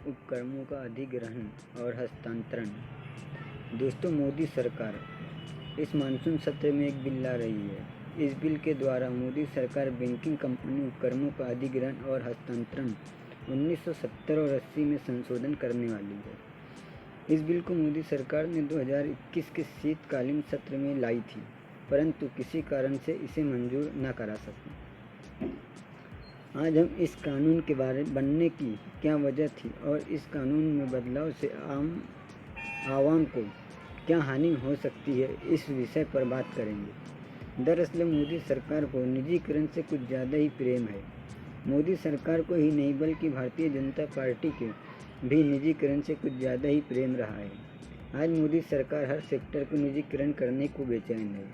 उपक्रमों का अधिग्रहण और हस्तांतरण। दोस्तों, मोदी सरकार इस मानसून सत्र में एक बिल ला रही है। इस बिल के द्वारा मोदी सरकार बैंकिंग कंपनी उपक्रमों का अधिग्रहण और हस्तांतरण 1970 और 80 में संशोधन करने वाली है। इस बिल को मोदी सरकार ने 2021 के शीतकालीन सत्र में लाई थी, परंतु किसी कारण से इसे मंजूर न करा सकी। आज हम इस कानून के बनने की क्या वजह थी और इस कानून में बदलाव से आवाम को क्या हानि हो सकती है, इस विषय पर बात करेंगे। दरअसल मोदी सरकार को निजीकरण से कुछ ज़्यादा ही प्रेम है। मोदी सरकार को ही नहीं बल्कि भारतीय जनता पार्टी के भी निजीकरण से कुछ ज़्यादा ही प्रेम रहा है। आज मोदी सरकार हर सेक्टर को निजीकरण करने को बेचैन है।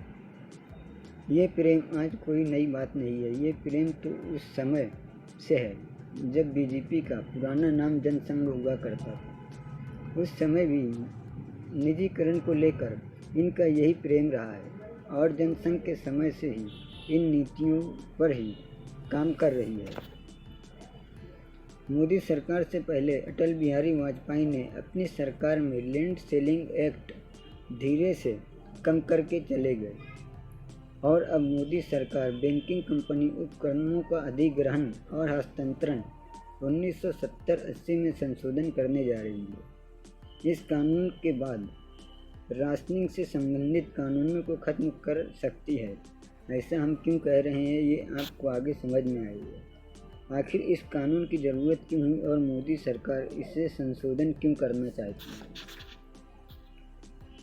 ये प्रेम आज कोई नई बात नहीं है। ये प्रेम तो उस समय से है जब बीजेपी का पुराना नाम जनसंघ हुआ करता था। उस समय भी निजीकरण को लेकर इनका यही प्रेम रहा है और जनसंघ के समय से ही इन नीतियों पर ही काम कर रही है। मोदी सरकार से पहले अटल बिहारी वाजपेयी ने अपनी सरकार में लैंड सेलिंग एक्ट धीरे से कम करके चले गए और अब मोदी सरकार बैंकिंग कंपनी उपक्रमों का अधिग्रहण और हस्तांतरण 1970-80 में संशोधन करने जा रही है। इस कानून के बाद राशनिंग से संबंधित कानूनों को खत्म कर सकती है। ऐसा हम क्यों कह रहे हैं, ये आपको आगे समझ में आएगा। आखिर इस कानून की ज़रूरत क्यों हुई और मोदी सरकार इसे संशोधन क्यों करना चाहती है।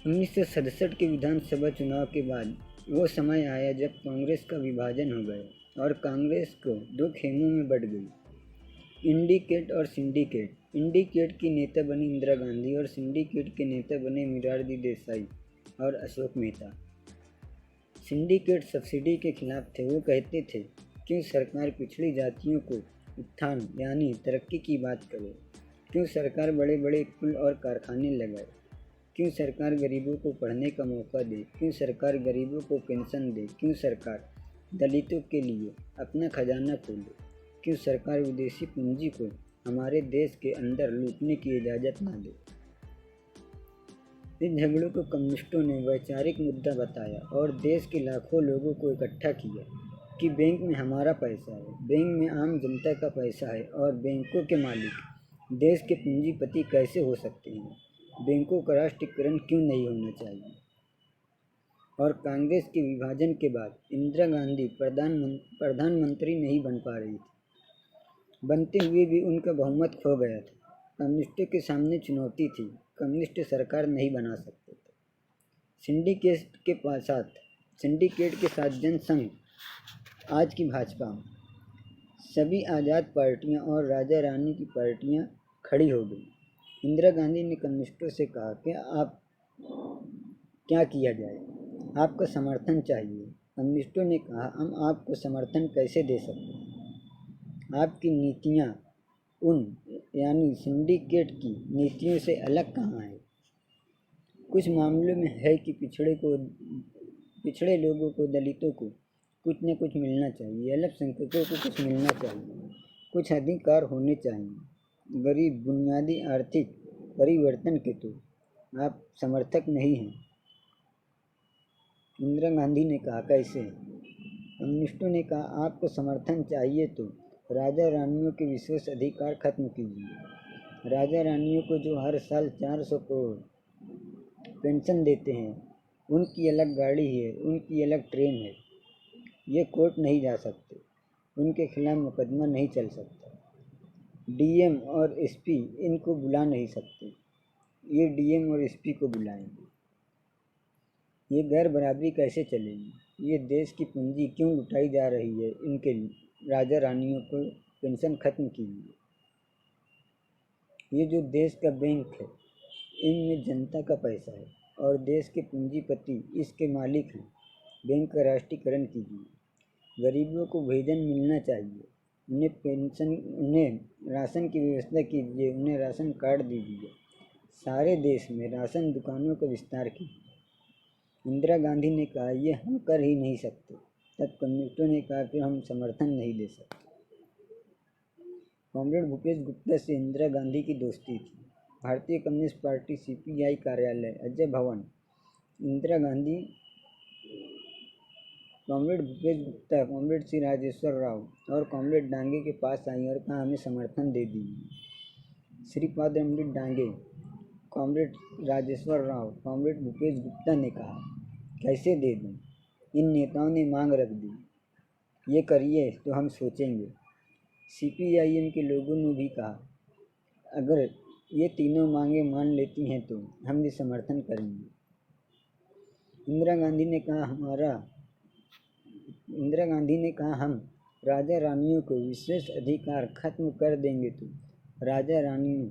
1967 के विधानसभा चुनाव के बाद वो समय आया जब कांग्रेस का विभाजन हो गया और कांग्रेस को दो खेमों में बंट गई, इंडिकेट और सिंडिकेट। इंडिकेट की नेता बनी इंदिरा गांधी और सिंडिकेट के नेता बने मोरारजी देसाई और अशोक मेहता। सिंडिकेट सब्सिडी के खिलाफ थे। वो कहते थे क्यों सरकार पिछड़ी जातियों को उत्थान यानी तरक्की की बात करे, क्यों सरकार बड़े बड़े पुल और कारखाने लगाए, क्यों सरकार गरीबों को पढ़ने का मौका दे, क्यों सरकार गरीबों को पेंशन दे, क्यों सरकार दलितों के लिए अपना खजाना खोले, क्यों सरकार विदेशी पूंजी को हमारे देश के अंदर लूटने की इजाज़त ना दे। इस झगड़ों को कम्युनिस्टों ने वैचारिक मुद्दा बताया और देश के लाखों लोगों को इकट्ठा किया कि बैंक में हमारा पैसा है, बैंक में आम जनता का पैसा है और बैंकों के मालिक देश के पूंजीपति कैसे हो सकते हैं, बैंकों का राष्ट्रीयकरण क्यों नहीं होना चाहिए। और कांग्रेस के विभाजन के बाद इंदिरा गांधी प्रधानमंत्री नहीं बन पा रही थी। बनते हुए भी उनका बहुमत खो गया था। कम्युनिस्टों के सामने चुनौती थी, कम्युनिस्ट सरकार नहीं बना सकते थे। सिंडिकेट के साथ जनसंघ, आज की भाजपा, सभी आज़ाद पार्टियां और राजा रानी की पार्टियां खड़ी हो गई। इंदिरा गांधी ने कम्युनिस्टों से कहा कि आप क्या किया जाए, आपका समर्थन चाहिए। कम्युनिस्टों ने कहा हम आपको समर्थन कैसे दे सकते हैं, आपकी नीतियां उन यानी सिंडिकेट की नीतियों से अलग कहाँ है। कुछ मामलों में है कि पिछड़े लोगों को, दलितों को कुछ न कुछ मिलना चाहिए, अल्पसंख्यकों को कुछ मिलना चाहिए, कुछ अधिकार होने चाहिए। गरीब बुनियादी आर्थिक परिवर्तन के तो आप समर्थक नहीं हैं। इंदिरा गांधी ने कहा कैसे। कम्युनिस्टों ने कहा आपको समर्थन चाहिए तो राजा रानियों के विशेष अधिकार खत्म कीजिए। राजा रानियों को जो हर साल 400 करोड़ पेंशन देते हैं, उनकी अलग गाड़ी है, उनकी अलग ट्रेन है, ये कोर्ट नहीं जा सकते, उनके खिलाफ मुकदमा नहीं चल सकता। डीएम और एसपी इनको बुला नहीं सकते, ये डीएम और एसपी को बुलाएंगे। ये गैर बराबरी कैसे चलेगी। ये देश की पूंजी क्यों लुटाई जा रही है। इनके राजा रानियों को पेंशन खत्म कीजिए। ये जो देश का बैंक है, इनमें जनता का पैसा है और देश के पूंजीपति इसके मालिक हैं। बैंक का राष्ट्रीयकरण कीजिए। गरीबों को भोजन मिलना चाहिए, उन्हें पेंशन, उन्हें राशन की व्यवस्था कीजिए, उन्हें राशन कार्ड दीजिए। सारे देश में राशन दुकानों का विस्तार कीजिए। इंदिरा गांधी ने कहा ये हम कर ही नहीं सकते। तब कम्युनिस्टों ने कहा कि हम समर्थन नहीं दे सकते। कॉमरेड भूपेश गुप्ता से इंदिरा गांधी की दोस्ती थी। भारतीय कम्युनिस्ट पार्टी सीपीआई कार्यालय अजय भवन, इंदिरा गांधी, कॉमरेड भूपेश गुप्ता, कॉमरेड श्री राजेश्वर राव और कॉमरेड डांगे के पास आई और कहा, हमें समर्थन दे दीजिए। श्रीपाद अमृत डांगे, कॉमरेड राजेश्वर राव, कॉमरेड भूपेश गुप्ता ने कहा, कैसे दे दूं? इन नेताओं ने मांग रख दी, ये करिए तो हम सोचेंगे। सीपीआईएम के लोगों ने भी कहा, अगर ये तीनों मांगे मान लेती हैं तो हम भी समर्थन करेंगे। इंदिरा गांधी ने कहा, हम राजा रानियों को विशेष अधिकार खत्म कर देंगे तो राजा रानियों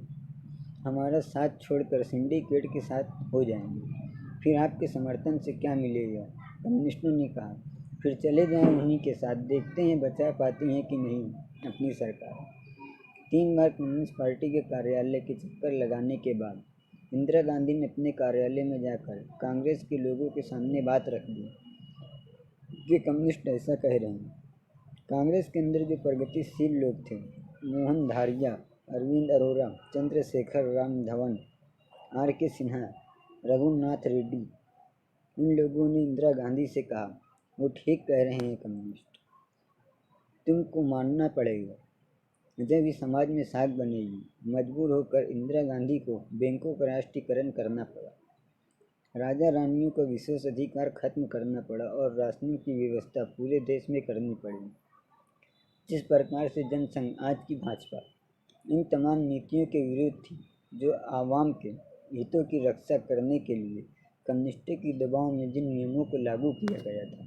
हमारा साथ छोड़कर सिंडिकेट के साथ हो जाएंगे, फिर आपके समर्थन से क्या मिलेगा? कम्युनिस्टों ने कहा, फिर चले जाएं उन्हीं के साथ, देखते हैं बचा पाती हैं कि नहीं अपनी सरकार। 3 बार कम्युनिस्ट पार्टी के कार्यालय के चक्कर लगाने के बाद इंदिरा गांधी ने अपने कार्यालय में जाकर कांग्रेस के लोगों के सामने बात रख दी कि कम्युनिस्ट ऐसा कह रहे हैं। कांग्रेस के अंदर जो प्रगतिशील लोग थे, मोहन धारिया, अरविंद अरोरा, चंद्रशेखर रामधवन, आर.के. सिन्हा, रघुनाथ रेड्डी, इन लोगों ने इंदिरा गांधी से कहा, वो ठीक कह रहे हैं कम्युनिस्ट, तुमको मानना पड़ेगा। जब इस समाज में साख बनेगी, मजबूर होकर इंदिरा गांधी को बैंकों का राष्ट्रीयकरण करना पड़ा, राजा रानियों का विशेष अधिकार खत्म करना पड़ा और राशन की व्यवस्था पूरे देश में करनी पड़ी। जिस प्रकार से जनसंघ, आज की भाजपा, इन तमाम नीतियों के विरुद्ध थी जो आवाम के हितों की रक्षा करने के लिए कम्युनिस्टों की दबाव में जिन नियमों को लागू किया गया था,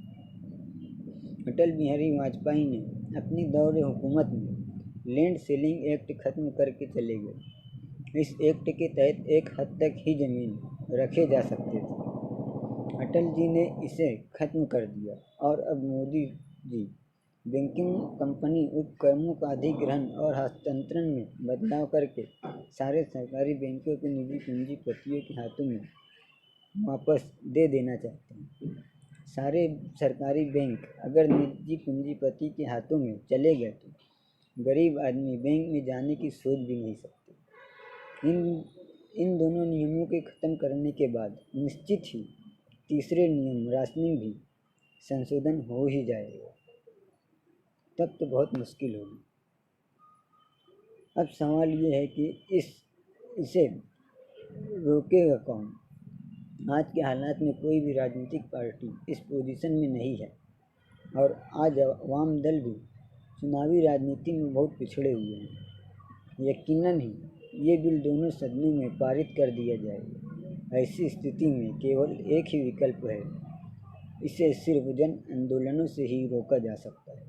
अटल बिहारी वाजपेयी ने अपनी दौर हुकूमत में लैंड सेलिंग एक्ट खत्म करके चले गए। इस एक्ट के तहत एक हद तक ही जमीन रखे जा सकते थे। अटल जी ने इसे खत्म कर दिया और अब मोदी जी बैंकिंग कंपनी उपक्रमों का अधिग्रहण और हस्तांतरण में बदलाव करके सारे सरकारी बैंकों को निजी पूंजीपतियों के हाथों में वापस दे देना चाहते हैं। सारे सरकारी बैंक अगर निजी पूंजीपति के हाथों में चले गए तो गरीब आदमी बैंक में जाने की सोच भी नहीं सकते। इन दोनों नियमों के ख़त्म करने के बाद निश्चित ही तीसरे नियम राशनिंग भी संशोधन हो ही जाएगा, तब तो बहुत मुश्किल होगी। अब सवाल ये है कि इसे रोकेगा कौन? आज के हालात में कोई भी राजनीतिक पार्टी इस पोजीशन में नहीं है और आज वाम दल भी चुनावी राजनीति में बहुत पिछड़े हुए हैं। यकीनन ही ये बिल दोनों सदनों में पारित कर दिया जाएगा। ऐसी स्थिति में केवल एक ही विकल्प है, इसे सिर्फ जन आंदोलनों से ही रोका जा सकता है।